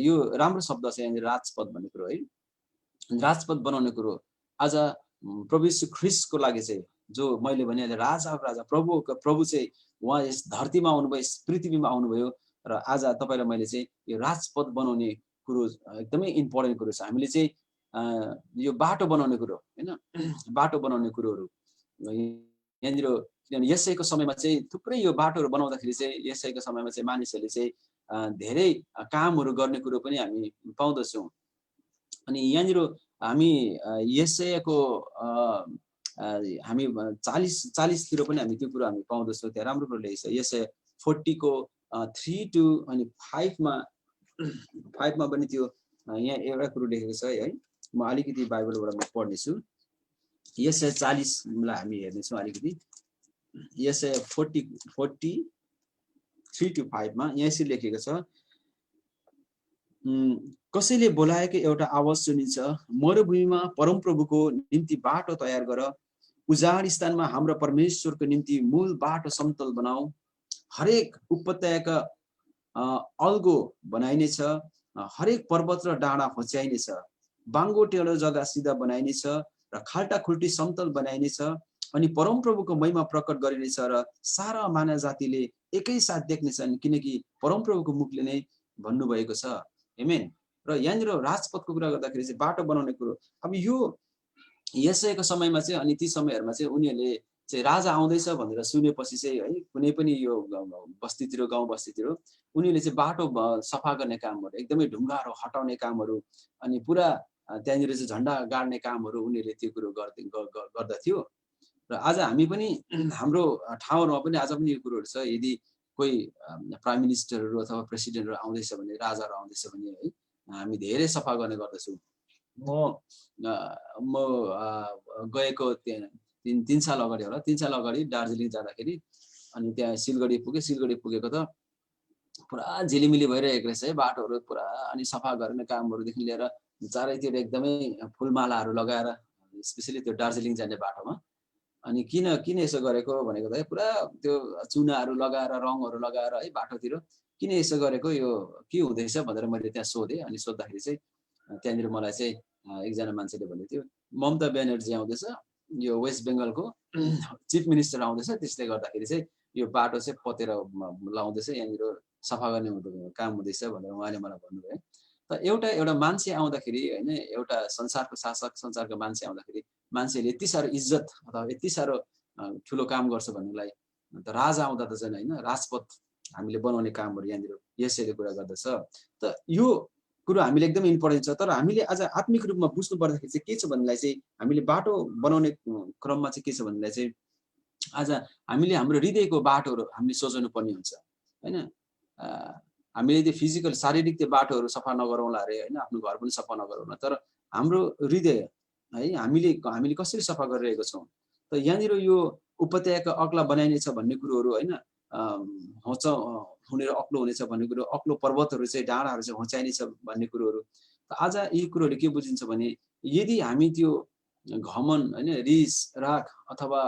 यो राम्रो शब्द छ यहाँनिर राजपथ भन्ने कुरो है। राजपथ बनाउने कुरो आज प्रभु यीशु ख्रीष्टको लागि चाहिँ जो मैले भनिहालेँ राजाको राजा प्रभु चाहिँ उहाँ यस धरतीमा आउनुभयो, यस पृथ्वीमा आउनुभयो, र आज तपाईँ र मैले चाहिँ यो राजपथ बनाउने कुरो एकदमै इम्पोर्टेन्ट कुरो छ। हामीले चाहिँ यो बाटो बनाउने कुरो होइन, बाटो बनाउने कुरोहरू यहाँनिर किनभने यसैको समयमा चाहिँ थुप्रै यो बाटोहरू बनाउँदाखेरि चाहिँ यसैको समयमा चाहिँ मानिसहरूले चाहिँ धेरै कामहरू गर्ने कुरो पनि हामी पाउँदछौँ। अनि यहाँनिर हामी यसैको हामी 40 पनि हामी त्यो कुरो हामी पाउँदछौँ। त्यहाँ राम्रो कुरो लेखेको छ। यसै 40:3 to 5मा 5 मा पनि त्यो यहाँ एउटा कुरो लेखेको छ है। म अलिकति बाइबलबाट म पढ्नेछु। यशाया 40 लाई हामी हेर्नेछौँ अलिकति। यशाया 43 to 5 मा यहाँ यसरी लेखेको छ, कसैले बोलाएको एउटा आवाज सुनिन्छ, मरुभूमिमा परमप्रभुको निम्ति बाटो तयार गर, उजाड स्थानमा हाम्रो परमेश्वरको निम्ति मूल बाटो समतल बनाऊ। हरेक उपत्यका अल्गो बनाइनेछ, हरेक पर्वत र डाँडा होच्याइनेछ, बाङ्गो टेढो जग्गा सिधा बनाइनेछ र खाल्टा खुल्टी समतल बनाइनेछ, अनि परमप्रभुको महिमा प्रकट गरिनेछ र सारा मानव जातिले एकैसाथ देख्नेछन्, किनकि परमप्रभुको मुखले नै भन्नुभएको छ। आमेन। र यहाँनिर राजपथको कुरा गर्दाखेरि चाहिँ बाटो बनाउने कुरो, अब यो यशायाको समयमा चाहिँ अनि ती समयहरूमा चाहिँ उनीहरूले चाहिँ राजा आउँदैछ भनेर सुनेपछि चाहिँ है कुनै पनि यो बस्तीतिर गाउँ बस्तीतिर उनीहरूले चाहिँ बाटो सफा गर्ने कामहरू, एकदमै ढुङ्गाहरू हटाउने कामहरू, अनि पुरा त्यहाँनिर चाहिँ झन्डा गाड्ने कामहरू उनीहरूले त्यो कुरो गर्दथ्यो। र आज हामी पनि हाम्रो ठाउँहरूमा पनि आज पनि यो कुरोहरू छ। यदि कोही प्राइम मिनिस्टरहरू अथवा प्रेसिडेन्टहरू आउँदैछ भने, राजाहरू आउँदैछ भने है हामी धेरै सफा गर्ने गर्दछौँ। म गएको 3 साल अगाडि होला, 3 साल अगाडि दार्जिलिङ जाँदाखेरि अनि त्यहाँ सिलगढी पुगेको त पुरा झिलिमिली भइरहेको रहेछ है बाटोहरू पुरा, अनि सफा गर्ने कामहरूदेखि लिएर चारैतिर एकदमै फुलमालाहरू लगाएर, स्पेसली त्यो दार्जिलिङ जाने बाटोमा। अनि किन यसो गरेको भनेको त पुरा त्यो चुनाहरू लगाएर रङहरू लगाएर है बाटोतिर किन यसो गरेको, यो के हुँदैछ भनेर मैले त्यहाँ सोधेँ। अनि सोद्धाखेरि चाहिँ त्यहाँनिर मलाई चाहिँ एकजना मान्छेले भन्दै थियो, ममता ब्यानर्जी आउँदैछ, यो वेस्ट बेङ्गलको चिफ मिनिस्टर आउँदैछ, त्यसले गर्दाखेरि चाहिँ यो बाटो चाहिँ पतेर लाउँदैछ, यहाँनिर सफा गर्ने काम हुँदैछ भनेर उहाँले मलाई भन्नुभयो। त एउटा मान्छे आउँदाखेरि होइन, एउटा संसारको शासक, संसारको मान्छे आउँदाखेरि मान्छेले यति साह्रो इज्जत अथवा यति साह्रो ठुलो काम गर्छ भन्नेलाई त राजा आउँदा त झन् होइन राजपथ हामीले बनाउने कामहरू यहाँनिर यसैले कुरा गर्दछ। त यो कुरो हामीले एकदमै इम्पोर्टेन्ट छ। तर हामीले आज आत्मिक रूपमा बुझ्नु पर्दाखेरि चाहिँ के छ भन्नेलाई चाहिँ हामीले बाटो बनाउने क्रममा चाहिँ के छ भन्नेलाई चाहिँ आज हामीले हाम्रो हृदयको बाटोहरू हामीले सोच्नु पर्ने हुन्छ होइन। हामीले त्यो फिजिकल शारीरिक त्यो बाटोहरू सफा नगरौँला अरे होइन, आफ्नो घर पनि सफा नगरौँला, तर हाम्रो हृदय है हामीले कसरी सफा गरिरहेको छौँ। त यहाँनिर यो उपत्यका अग्ला बनाइनेछ भन्ने कुरोहरू होइन, हुनेर अग्लो हुनेछ भन्ने कुरो, अग्लो पर्वतहरू चाहिँ डाँडाहरू चाहिँ होच्याइनेछ भन्ने कुरोहरू। त आज यी कुरोहरू के बुझिन्छ भने यदि हामी त्यो घमन होइन, रिस राग अथवा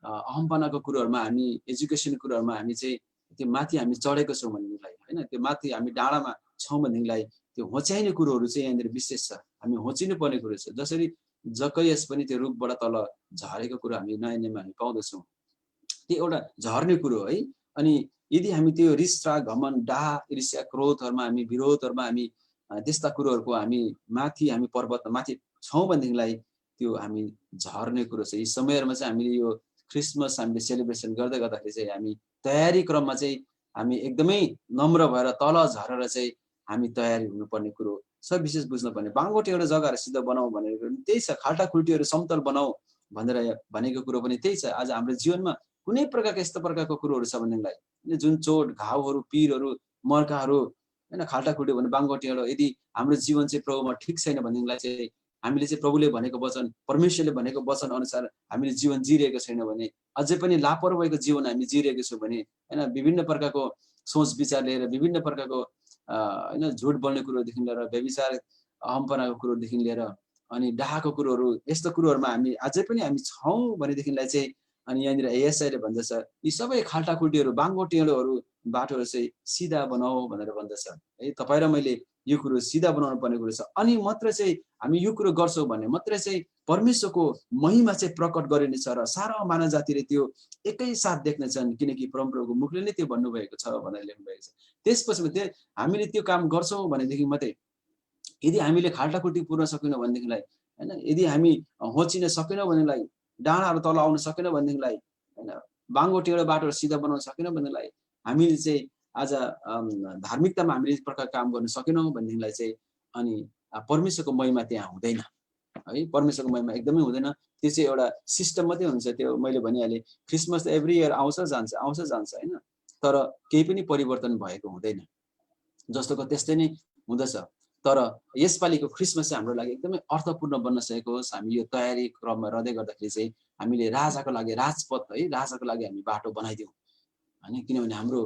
अहम्पनाको कुरोहरूमा, हामी एजुकेसन कुरोहरूमा हामी चाहिँ त्यो माथि हामी चढेको छौँ भन्नेलाई होइन, त्यो माथि हामी डाँडामा छौँ भन्नेलाई त्यो होच्याइने कुरोहरू चाहिँ यहाँनिर विशेष छ। हामी होचिनु पर्ने कुरो छ। जसरी जकयस पनि त्यो रुखबाट तल झरेको कुरो हामी नयाँ नियममा हामी पाउँदछौँ, त्यो एउटा झर्ने कुरो है। अनि यदि हामी त्यो रिस राग घमन डाह ईर्ष्या क्रोधहरूमा हामी, विरोधहरूमा हामी त्यस्ता कुरोहरूको हामी पर्वतमा माथि छौँ भनेदेखिलाई त्यो हामी झर्ने कुरो छ। यी समयहरूमा चाहिँ हामीले यो क्रिसमस हामीले सेलिब्रेसन गर्दै गर्दाखेरि चाहिँ हामी तयारी क्रममा चाहिँ हामी एकदमै नम्र भएर तल झरेर चाहिँ हामी तयारी हुनुपर्ने कुरो सब विशेष बुझ्नुपर्ने। बाङ्गो टेढो जग्गाहरू सिधा बनाऊ भनेको त्यही छ, खाल्टा खुल्टीहरू समतल बनाऊ भनेर भनेको कुरो पनि त्यही छ। आज हाम्रो जीवनमा कुनै प्रकारको यस्तो प्रकारको कुरोहरू छ भनेदेखिलाई जुन चोट घाउहरू पिरहरू मर्काहरू होइन, खाल्टा खुल्टी भने बाङ्गो टेढो, यदि हाम्रो जीवन चाहिँ प्रभुमा ठिक छैन भनेदेखिलाई चाहिँ हामीले चाहिँ प्रभुले भनेको वचन, परमेश्वरले भनेको वचन अनुसार हामीले जीवन जिरहेको छैन भने, अझै पनि लापरवाहीको जीवन हामी जिरहेको छौँ भने होइन, विभिन्न प्रकारको सोच विचार लिएर, विभिन्न प्रकारको होइन झुट बोल्ने कुरोदेखि लिएर, व्यभिचार अहम्पनाको कुरोदेखि लिएर अनि डाहाको कुरोहरू, यस्तो कुरोहरूमा हामी अझै पनि हामी छौँ भनेदेखिलाई चाहिँ अनि यहाँनिर एएसआईले भन्दछ यी सबै खाल्टा खुल्टीहरू बाङ्गो टेढोहरू बाटोहरू चाहिँ सिधा बनाऊ भनेर भन्दछ है। तपाईँ र मैले यो कुरो सिधा बनाउनु पर्ने कुरो छ। अनि मात्र चाहिँ हामी यो कुरो गर्छौँ भने मात्रै चाहिँ परमेश्वरको महिमा चाहिँ प्रकट गरिनेछ र सारा मानव जातिले त्यो एकैसाथ देख्नेछन्, किनकि परमप्रभुको मुखले नै त्यो भन्नुभएको छ भनेर लेख्नुभएको छ। त्यसपछि त्यो हामीले त्यो काम गर्छौँ भनेदेखि मात्रै, यदि हामीले खाल्टा खुल्टी पुर्न सकेनौँ भनेदेखिलाई होइन, यदि हामी होचिन सकेनौँ भनेदेखिलाई, डाँडाहरू तल आउन सकेन भनेदेखिलाई होइन, बाङ्गो टेढो बाटोहरू सिधा बनाउन सकेन भनेदेखिलाई, हामीले चाहिँ आज धार्मिकतामा हामीले एक प्रकार काम गर्न सकेनौँ भनेदेखिलाई चाहिँ अनि परमेश्वरको महिमा त्यहाँ हुँदैन है। परमेश्वरको महिमा एकदमै हुँदैन। त्यो चाहिँ एउटा सिस्टम मात्रै हुन्छ। त्यो मैले भनिहालेँ, क्रिसमस एभ्री इयर आउँछ जान्छ होइन, तर केही पनि परिवर्तन भएको हुँदैन। जस्तोको त्यस्तै नै हुँदछ। तर यसपालिको क्रिसमस चाहिँ हाम्रो लागि एकदमै अर्थपूर्ण बन्न सकेको होस्। हामी यो तयारी क्रममा रहँदै गर्दाखेरि चाहिँ हामीले राजाको लागि राजपथ है राजाको लागि हामी बाटो बनाइदिउँ होइन। किनभने हाम्रो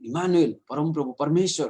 इमानुएल परमप्रभु परमेश्वर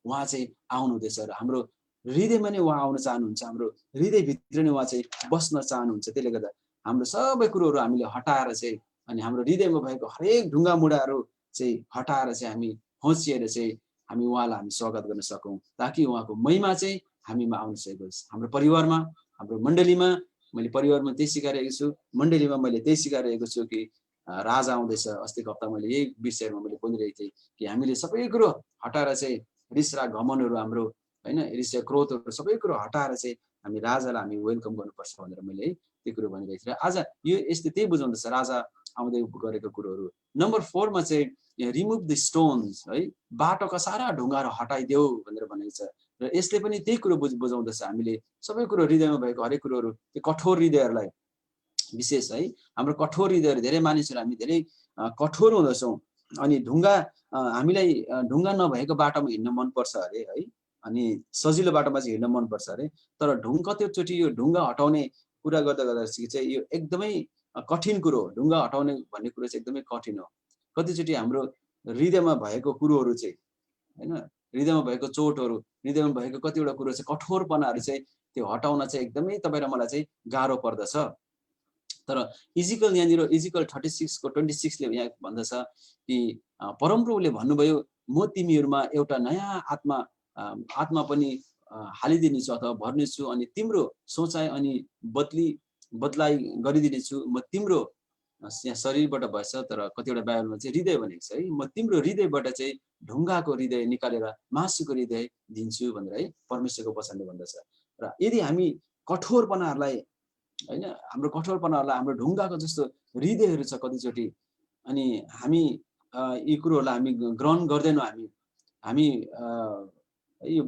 उहाँ चाहिँ आउनुहुँदैछ र हाम्रो हृदयमा नै उहाँ आउन चाहनुहुन्छ। हाम्रो हृदयभित्र नै उहाँ चाहिँ बस्न चाहनुहुन्छ। त्यसले गर्दा हाम्रो सबै कुरोहरू हामीले हटाएर चाहिँ अनि हाम्रो हृदयमा भएको हरेक ढुङ्गा मुढाहरू चाहिँ हटाएर चाहिँ हामी होँचिएर चाहिँ हामी उहाँलाई हामी स्वागत गर्न सकौँ ताकि उहाँको महिमा चाहिँ हामीमा आउन सकेको होस्। हाम्रो परिवारमा हाम्रो मण्डलीमा मैले परिवारमा त्यही सिकाइरहेको छु, मण्डलीमा मैले त्यही सिकाइरहेको छु कि राजा आउँदैछ। अस्तिको हप्ता मैले यही विषयमा मैले बोलिरहेको थिएँ कि हामीले सबै कुरो हटाएर चाहिँ रिस राग घमण्डहरू हाम्रो होइन रिस क्रोधहरू सबै कुरो हटाएर चाहिँ हामी राजालाई हामी वेलकम गर्नुपर्छ भनेर मैले है त्यो कुरो भनिरहेको थिएँ। आज यो यस्तो त्यही बुझाउँदैछ राजा आउँदै गरेको कुरोहरू। नम्बर 4 मा चाहिँ रिमुभ द स्टोन्स है बाटोका सारा ढुङ्गाहरू हटाइदेऊ भनेर भनेको छ। र यसले पनि त्यही कुरो बुझाउँदछ हामीले सबै कुरो हृदयमा भएको हरेक कुरोहरू त्यो कठोर हृदयहरूलाई विशेष है हाम्रो कठोर हृदयहरू धेरै मानिसहरू हामी धेरै कठोर हुँदछौँ। अनि ढुङ्गा हामीलाई ढुङ्गा नभएको बाटोमा हिँड्न मनपर्छ अरे है अनि सजिलो बाटोमा चाहिँ हिँड्न मनपर्छ अरे। तर कतिचोटि यो ढुङ्गा हटाउने कुरा गर्दाखेरि चाहिँ यो एकदमै कठिन कुरो हो। ढुङ्गा हटाउने भन्ने कुरो चाहिँ एकदमै कठिन हो। कतिचोटि हाम्रो हृदयमा भएको कुरोहरू चाहिँ होइन हृदयमा भएको चोटहरू हृदयमा भएको कतिवटा कुरो चाहिँ कठोरपनाहरू चाहिँ त्यो हटाउन चाहिँ एकदमै तपाईँ र मलाई चाहिँ गाह्रो पर्दछ। तर इजिकल यहाँनिर इजिकल 36 को 26 ले यहाँ भन्दछ कि परमप्रभुले भन्नुभयो म तिमीहरूमा एउटा नयाँ आत्मा पनि हालिदिनेछु अथवा भर्नेछु अनि तिम्रो सोचाइ अनि बदलाइ गरिदिनेछु। म तिम्रो यहाँ शरीरबाट भएछ तर कतिवटा बाइबलमा चाहिँ हृदय भनेको छ है। म तिम्रो हृदयबाट चाहिँ ढुङ्गाको हृदय निकालेर मासुको हृदय दिन्छु भनेर है परमेश्वरको वचनले भन्दछ। र यदि हामी कठोरपनाहरूलाई होइन हाम्रो कठोरपनाहरूलाई हाम्रो ढुङ्गाको जस्तो हृदयहरू छ कतिचोटि अनि हामी यी कुरोहरूलाई हामी ग्रहण गर्दैनौँ। हामी यो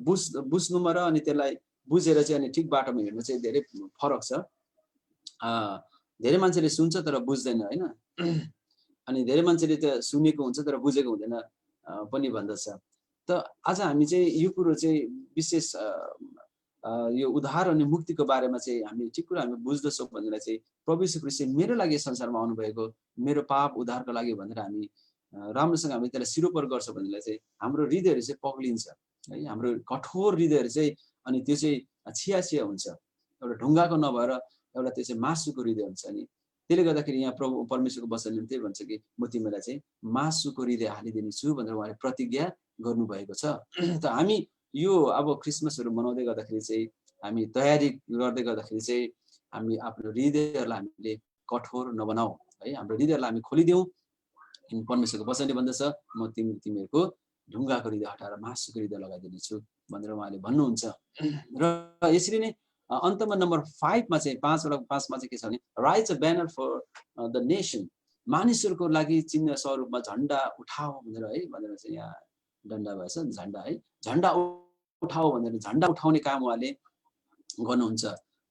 बुझ्नुमा र अनि त्यसलाई बुझेर चाहिँ अनि ठिक बाटोमा हिँड्नु चाहिँ धेरै फरक छ। धेरै मान्छेले सुन्छ तर बुझ्दैन होइन अनि धेरै मान्छेले त्यो सुनेको हुन्छ तर बुझेको हुँदैन पनि भन्दछ। त आज हामी चाहिँ यो कुरो चाहिँ विशेष यो उद्धार अनि मुक्तिको बारेमा चाहिँ हामी ठिक कुरा हामी बुझ्दछौँ भनेर चाहिँ प्रभु यीशु ख्रीष्ट मेरो लागि संसारमा आउनुभएको मेरो पाप उद्धारको लागि भनेर हामी राम्रोसँग हामी त्यसलाई सिरोपर गर्छ भनेर चाहिँ हाम्रो हृदयहरू चाहिँ पग्लिन्छ है। हाम्रो कठोर हृदयहरू चाहिँ अनि त्यो चाहिँ छिया हुन्छ एउटा ढुङ्गाको नभएर एउटा त्यो चाहिँ मासुको हृदय हुन्छ। अनि त्यसले गर्दाखेरि यहाँ प्रभु परमेश्वरको वचनले त्यही भन्छ कि म तिमीलाई चाहिँ मासुको हृदय हालिदिनेछु भनेर उहाँले प्रतिज्ञा गर्नुभएको छ। त हामी यो अब क्रिसमसहरू मनाउँदै गर्दाखेरि चाहिँ हामी तयारी गर्दै गर्दाखेरि चाहिँ हामी आफ्नो हृदयहरूलाई हामीले कठोर नबनाऊ है। हाम्रो हृदयहरूलाई हामी खोलिदिउँ। परमेश्वरको वचनले भन्दछ म तिमीहरूको ढुङ्गाको हृदय हटाएर मासुको हृदय लगाइदिनेछु भनेर उहाँले भन्नुहुन्छ। र यसरी नै अन्तमा नम्बर 5 मा चाहिँ 5 मा चाहिँ के छ भने raise a banner for the nation मानिसहरूको लागि चिन्ह स्वरूपमा झन्डा उठाऊ भनेर चाहिँ यहाँ डन्डा भएछ झन्डा है झन्डा उठाऊ भनेर झन्डा उठाउने काम उहाँले गर्नुहुन्छ।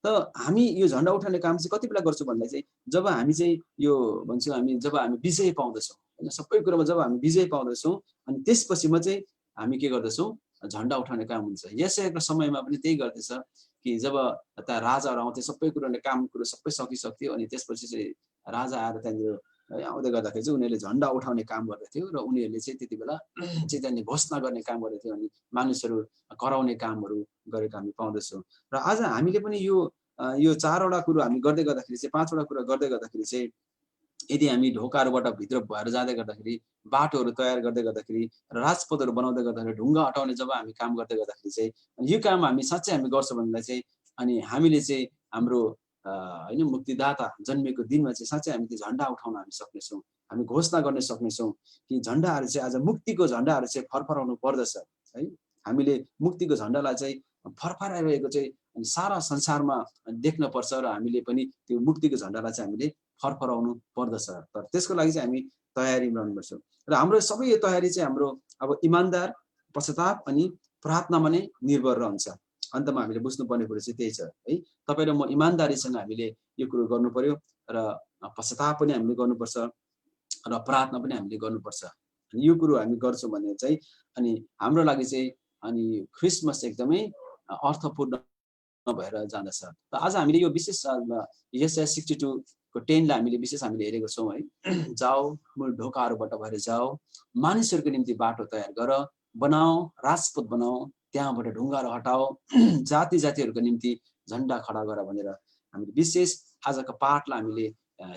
त हामी यो झन्डा उठाउने काम चाहिँ कति बेला गर्छौँ भन्दा चाहिँ जब हामी चाहिँ यो भन्छौँ हामी जब हामी विजय पाउँदछौँ होइन सबै कुरोमा जब हामी विजय पाउँदछौँ अनि त्यसपछि म चाहिँ हामी के गर्दछौँ झन्डा उठाउने काम हुन्छ। यसैको समयमा पनि त्यही गर्दैछ कि जब त्यहाँ राजाहरू आउँथे सबै कुरोले काम कुरो सबै सकिसक्थ्यो अनि त्यसपछि चाहिँ राजा आएर त्यहाँनिर आउँदै गर्दाखेरि चाहिँ उनीहरूले झन्डा उठाउने काम गर्दथ्यो र उनीहरूले चाहिँ त्यति बेला चाहिँ त्यहाँनिर घोषणा गर्ने काम गर्दथ्यो अनि मानिसहरू कराउने कामहरू गरेको हामी पाउँदछौँ। र आज हामीले पनि यो 4वटा कुरो हामी गर्दै गर्दाखेरि चाहिँ 5वटा कुरा गर्दै गर्दाखेरि चाहिँ यदि हामी ढोकाहरूबाट भित्र भएर जाँदै गर्दाखेरि बाटोहरू तयार गर्दै गर्दाखेरि राजपथहरू बनाउँदै गर्दाखेरि ढुङ्गा हटाउने जब हामी काम गर्दै गर्दाखेरि चाहिँ यो काम हामी साँच्चै हामी गर्छौँ भनेलाई चाहिँ अनि हामीले चाहिँ हाम्रो होइन मुक्तिदाता जन्मेको दिनमा चाहिँ साँच्चै हामी त्यो झन्डा उठाउन हामी सक्नेछौँ। हामी घोषणा गर्न सक्नेछौँ कि झन्डाहरू चाहिँ आज मुक्तिको झन्डाहरू चाहिँ फरफराउनु पर्दछ है। हामीले मुक्तिको झन्डालाई चाहिँ फरफराइरहेको चाहिँ सारा संसारमा देख्न पर्छ र हामीले पनि त्यो मुक्तिको झन्डालाई चाहिँ हामीले फरफराउनु पर्दछ। तर त्यसको लागि चाहिँ हामी तयारीमा रहनुपर्छ र हाम्रो सबै यो तयारी चाहिँ हाम्रो अब इमान्दार पश्चाताप अनि प्रार्थनामा नै निर्भर रहन्छ। अन्तमा हामीले बुझ्नुपर्ने कुरो चाहिँ त्यही छ है। तपाईँ र म इमान्दारीसँग हामीले यो कुरो गर्नु पर्यो र पश्चाताप पनि हामीले गर्नुपर्छ र प्रार्थना पनि हामीले गर्नुपर्छ। अनि यो कुरो हामी गर्छौँ भने चाहिँ अनि हाम्रो लागि चाहिँ अनि क्रिसमस एकदमै अर्थपूर्ण भएर जाँदछ। त आज हामीले यो विशेष यशाया 62 को 10 लाई हामीले विशेष हामीले हेरेको छौँ है। जाऊ मूल ढोकाहरूबाट भएर जाऊ, मानिसहरूको निम्ति बाटो तयार गर, बनाऊ राजपथ बनाऊ, त्यहाँबाट ढुङ्गाहरू हटाऊ, जाति जातिहरूको निम्ति झन्डा खडा गर भनेर हामीले विशेष आजको पाठलाई हामीले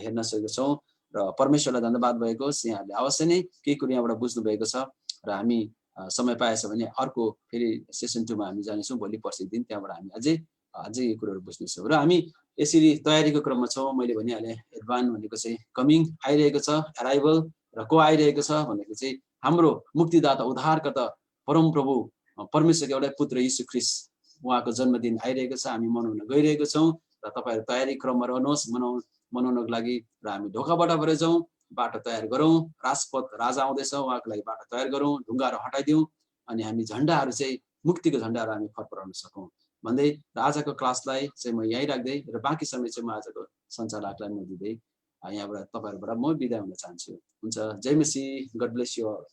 हेर्न सकेको छौँ र परमेश्वरलाई धन्यवाद भएको होस्। यहाँहरूले अवश्य नै केही कुरो यहाँबाट बुझ्नु भएको छ र हामी समय पाएछ भने अर्को फेरि सेसन 2 मा हामी जानेछौँ भोलि पर्सिको दिन। त्यहाँबाट हामी अझै यो कुरोहरू बुझ्नेछौँ र हामी यसरी तयारीको क्रममा छौँ। मैले भनिहालेँ एडभान्स भनेको चाहिँ कमिङ आइरहेको छ, एराइभल र को आइरहेको छ भनेको चाहिँ हाम्रो मुक्तिदाता उद्धारकर्ता परमप्रभु परमेश्वरको एउटै पुत्र यीशु ख्रीष्ट उहाँको जन्मदिन आइरहेको छ। हामी मनाउन गइरहेको छौँ र तपाईँहरू तयारी क्रममा रहनुहोस् मनाउनको लागि। र हामी ढोकाबाट भएर जाउँ, बाटो तयार गरौँ, राजपथ राजा आउँदैछ उहाँको लागि बाटो तयार गरौँ, ढुङ्गाहरू हटाइदिउँ अनि हामी झन्डाहरू चाहिँ मुक्तिको झन्डाहरू हामी फरफराउन सकौँ भन्दै र आजको क्लासलाई चाहिँ म यहीँ राख्दै र बाँकी समय चाहिँ म आजको सञ्चालकलाई म दिँदै यहाँबाट तपाईँहरूबाट म बिदा हुन चाहन्छु। हुन्छ, जय मसीह, गड ब्लेस यु अल।